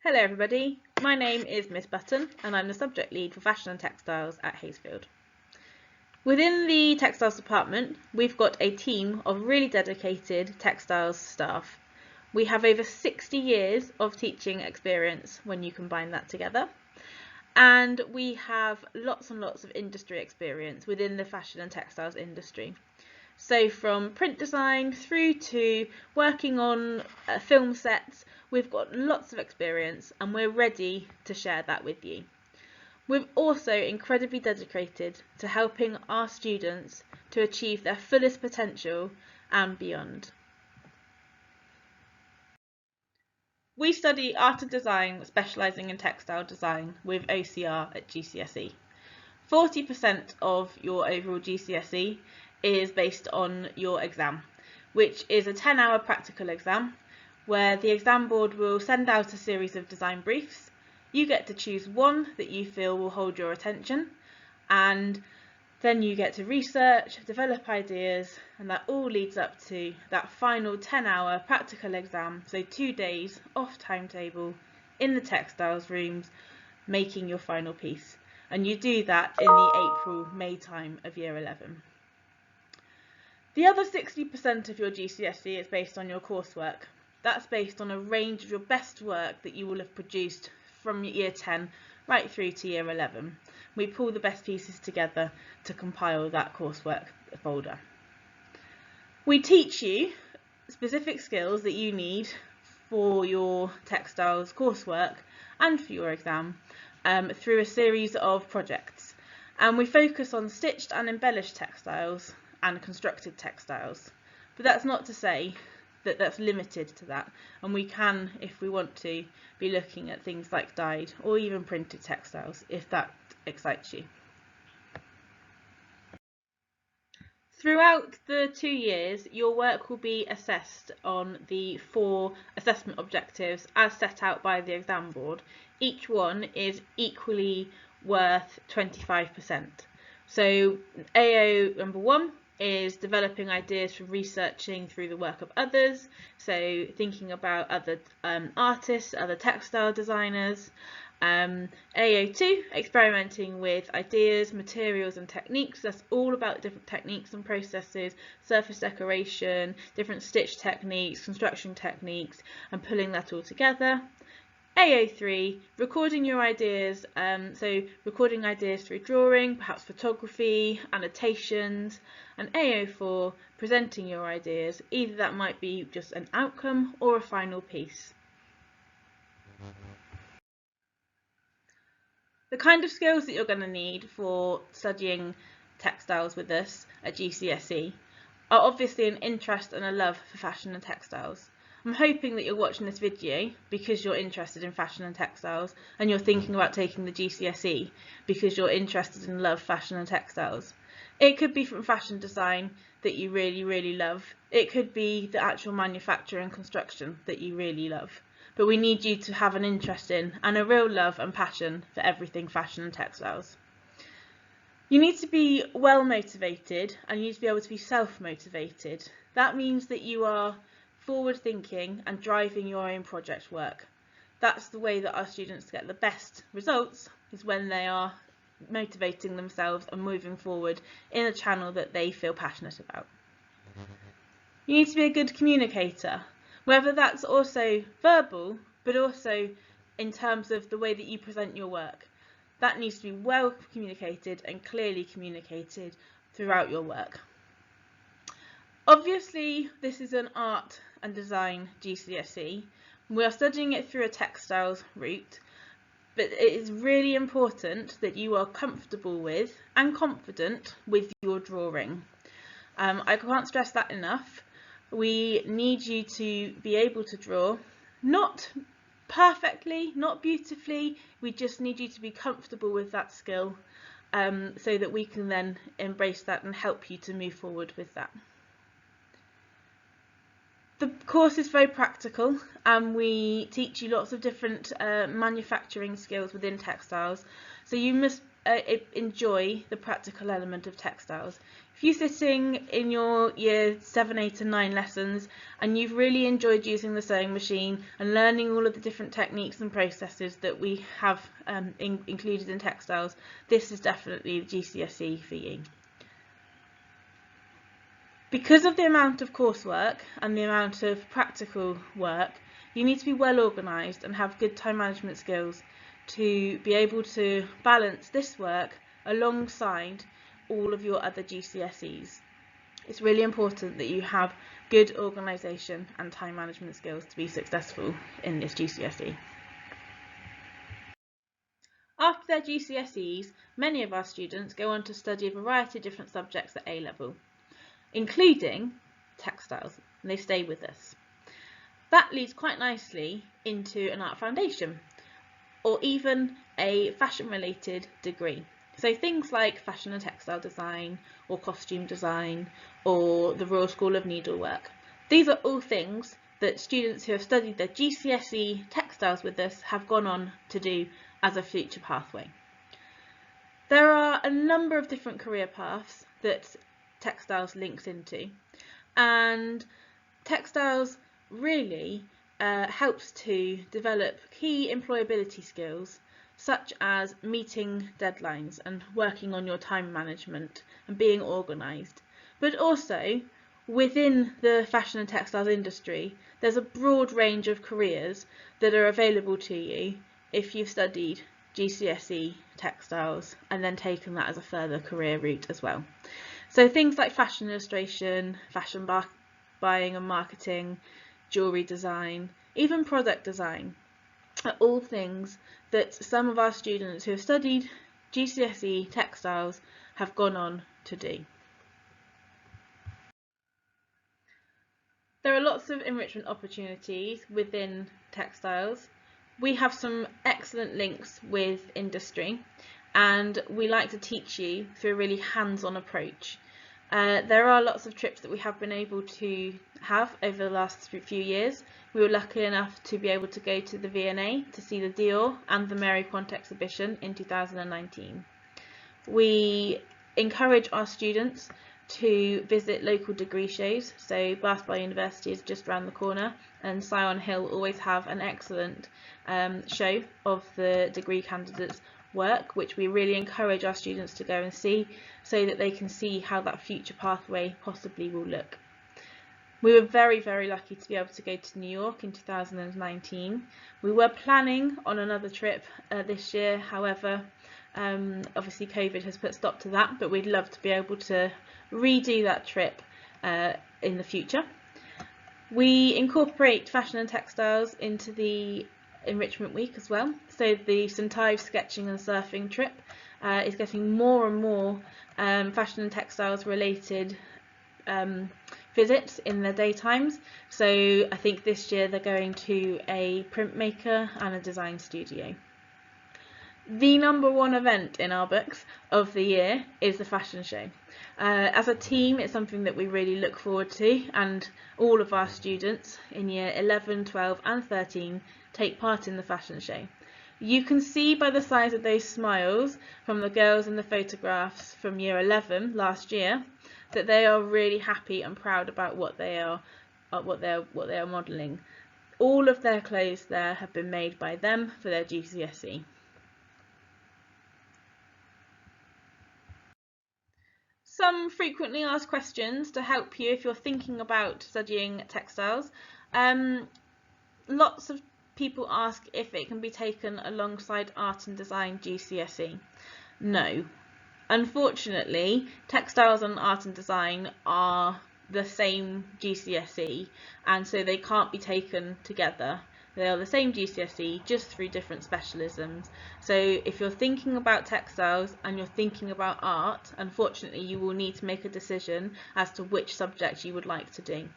Hello everybody, my name is Miss Button and I'm the subject lead for Fashion and Textiles at Hayesfield. Within the Textiles department, we've got a team of really dedicated textiles staff. We have over 60 years of teaching experience when you combine that together, and we have lots and lots of industry experience within the fashion and textiles industry. So from print design through to working on film sets, we've got lots of experience and we're ready to share that with you. We're also incredibly dedicated to helping our students to achieve their fullest potential and beyond. We study art and design, specialising in textile design with OCR at GCSE. 40% of your overall GCSE is based on your exam, which is a 10-hour practical exam where the exam board will send out a series of design briefs. You get to choose one that you feel will hold your attention, and then you get to research, develop ideas, and that all leads up to that final 10-hour practical exam, so 2 days off timetable in the textiles rooms making your final piece. And you do that in the April-May time of year 11. The other 60% of your GCSE is based on your coursework. That's based on a range of your best work that you will have produced from year 10 right through to year 11. We pull the best pieces together to compile that coursework folder. We teach you specific skills that you need for your textiles coursework and for your exam through a series of projects, and we focus on stitched and embellished textiles and constructed textiles, but that's not to say that that's limited to that, and we can, if we want to, be looking at things like dyed or even printed textiles if that excites you. Throughout the 2 years, your work will be assessed on the 4 assessment objectives as set out by the exam board. Each one is equally worth 25%. So AO number 1 is developing ideas for researching through the work of others, so thinking about other artists, other textile designers. AO2, experimenting with ideas, materials and techniques. That's all about different techniques and processes, surface decoration, different stitch techniques, construction techniques, and pulling that all together. AO3, recording your ideas, so recording ideas through drawing, perhaps photography, annotations, and AO4, presenting your ideas, either that might be just an outcome or a final piece. The kind of skills that you're going to need for studying textiles with us at GCSE are obviously an interest and a love for fashion and textiles. I'm hoping that you're watching this video because you're interested in fashion and textiles, and you're thinking about taking the GCSE because you're interested and love fashion and textiles. It could be from fashion design that you really love. It could be the actual manufacture and construction that you really love. But we need you to have an interest in and a real love and passion for everything fashion and textiles. You need to be well motivated, and you need to be able to be self-motivated. That means that you are forward thinking and driving your own project work. That's the way that our students get the best results, is when they are motivating themselves and moving forward in a channel that they feel passionate about. You need to be a good communicator, whether that's also verbal, but also in terms of the way that you present your work. That needs to be well communicated and clearly communicated throughout your work. Obviously, this is an art and design GCSE. We are studying it through a textiles route, but it is really important that you are comfortable with and confident with your drawing. I can't stress that enough. We need you to be able to draw, not perfectly, not beautifully, we just need you to be comfortable with that skill, so that we can then embrace that and help you to move forward with that. The course is very practical, and we teach you lots of different manufacturing skills within textiles, so you must enjoy the practical element of textiles. If you're sitting in your year 7, 8 and 9 lessons and you've really enjoyed using the sewing machine and learning all of the different techniques and processes that we have included in textiles, this is definitely the GCSE for you. Because of the amount of coursework and the amount of practical work, you need to be well organised and have good time management skills to be able to balance this work alongside all of your other GCSEs. It's really important that you have good organisation and time management skills to be successful in this GCSE. After their GCSEs, many of our students go on to study a variety of different subjects at A-level, including textiles, and they stay with us. That leads quite nicely into an art foundation, or even a fashion-related degree. So things like fashion and textile design, or costume design, or the Royal School of Needlework. These are all things that students who have studied their GCSE textiles with us have gone on to do as a future pathway. There are a number of different career paths that textiles links into, and textiles really helps to develop key employability skills such as meeting deadlines and working on your time management and being organised. But also within the fashion and textiles industry, there's a broad range of careers that are available to you if you've studied GCSE textiles and then taken that as a further career route as well. So things like fashion illustration, fashion buying and marketing, jewellery design, even product design are all things that some of our students who have studied GCSE textiles have gone on to do. There are lots of enrichment opportunities within textiles. We have some excellent links with industry, and we like to teach you through a really hands-on approach. There are lots of trips that we have been able to have over the last few years. We were lucky enough to be able to go to the V&A to see the Dior and the Mary Quant exhibition in 2019. We encourage our students to visit local degree shows, so Bath Bar University is just around the corner, and Syon Hill always have an excellent show of the degree candidates' work, which we really encourage our students to go and see so that they can see how that future pathway possibly will look. We were very, very lucky to be able to go to New York in 2019. We were planning on another trip this year, however, obviously COVID has put a stop to that, but we'd love to be able to redo that trip in the future. We incorporate fashion and textiles into the Enrichment Week as well, so the St Ives sketching and surfing trip is getting more and more fashion and textiles related visits in their daytimes. So I think this year they're going to a printmaker and a design studio. The #1 event in our books of the year is the fashion show. As a team, it's something that we really look forward to, and all of our students in year 11, 12 and 13 take part in the fashion show. You can see by the size of those smiles from the girls in the photographs from year 11 last year that they are really happy and proud about what they are modelling. All of their clothes there have been made by them for their GCSE. Some frequently asked questions to help you if you're thinking about studying textiles. Lots of people ask if it can be taken alongside art and design GCSE. No. Unfortunately, textiles and art and design are the same GCSE, and so they can't be taken together. They are the same GCSE, just through different specialisms. So if you're thinking about textiles and you're thinking about art, unfortunately you will need to make a decision as to which subject you would like to do.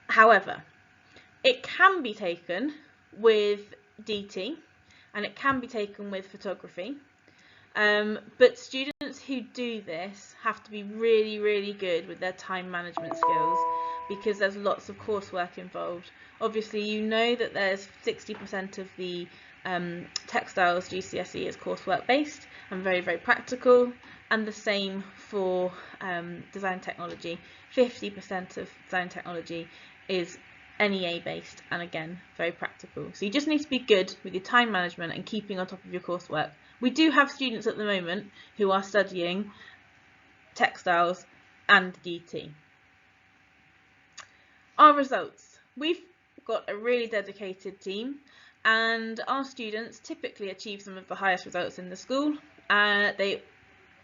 However, it can be taken with DT and it can be taken with photography. But students who do this have to be really, really good with their time management skills, because there's lots of coursework involved. Obviously, you know that there's 60% of the textiles GCSE is coursework based, and very, very practical, and the same for design technology. 50% of design technology is NEA based and again very practical. So you just need to be good with your time management and keeping on top of your coursework. We do have students at the moment who are studying textiles and DT. Our results. We've got a really dedicated team and our students typically achieve some of the highest results in the school. They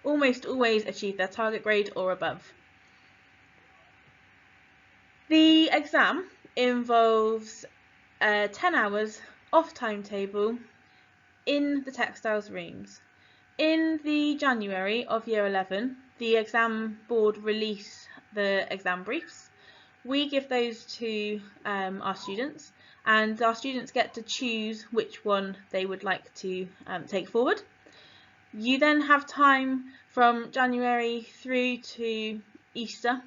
almost always achieve their target grade or above. The exam involves 10 hours off timetable in the textiles rooms. In the January of year 11, the exam board release the exam briefs. We give those to our students, and our students get to choose which one they would like to take forward. You then have time from January through to Easter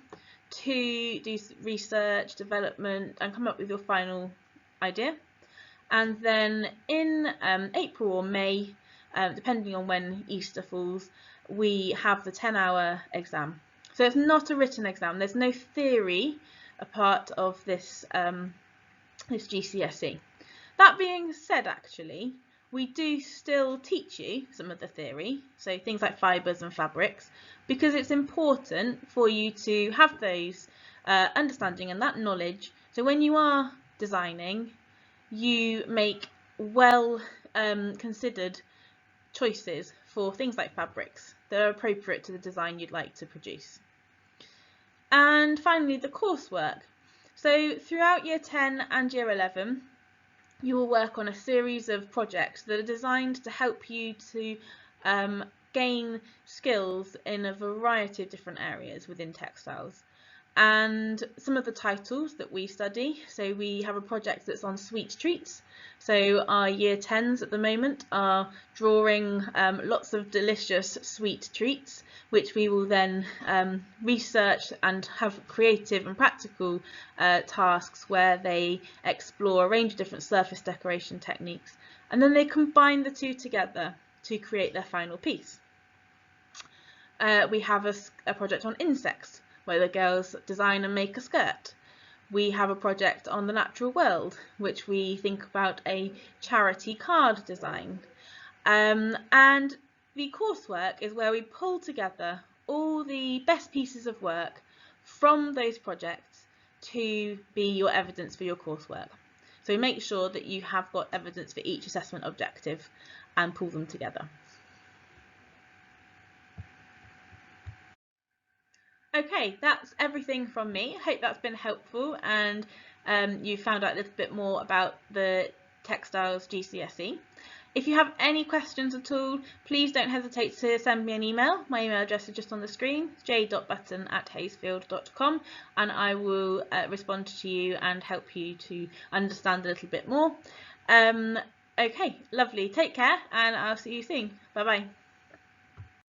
to do research, development and come up with your final idea. And then in April or May, depending on when Easter falls, we have the 10-hour exam. So it's not a written exam, there's no theory a part of this, this GCSE. That being said, actually, we do still teach you some of the theory, so things like fibres and fabrics, because it's important for you to have those understanding and that knowledge, so when you are designing, you make well considered choices for things like fabrics that are appropriate to the design you'd like to produce. And finally, the coursework. So throughout year 10 and year 11, you will work on a series of projects that are designed to help you to gain skills in a variety of different areas within textiles. And some of the titles that we study, so we have a project that's on sweet treats. So our year 10s at the moment are drawing lots of delicious sweet treats, which we will then research and have creative and practical tasks where they explore a range of different surface decoration techniques, and then they combine the two together to create their final piece. We have a project on insects, where the girls design and make a skirt. We have a project on the natural world, which we think about a charity card design. And the coursework is where we pull together all the best pieces of work from those projects to be your evidence for your coursework. So make sure that you have got evidence for each assessment objective and pull them together. Okay, that's everything from me. I hope that's been helpful and you found out a little bit more about the Textiles GCSE. If you have any questions at all, please don't hesitate to send me an email. My email address is just on the screen, j.button@haysfield.com, and I will respond to you and help you to understand a little bit more. Okay, lovely. Take care and I'll see you soon. Bye bye.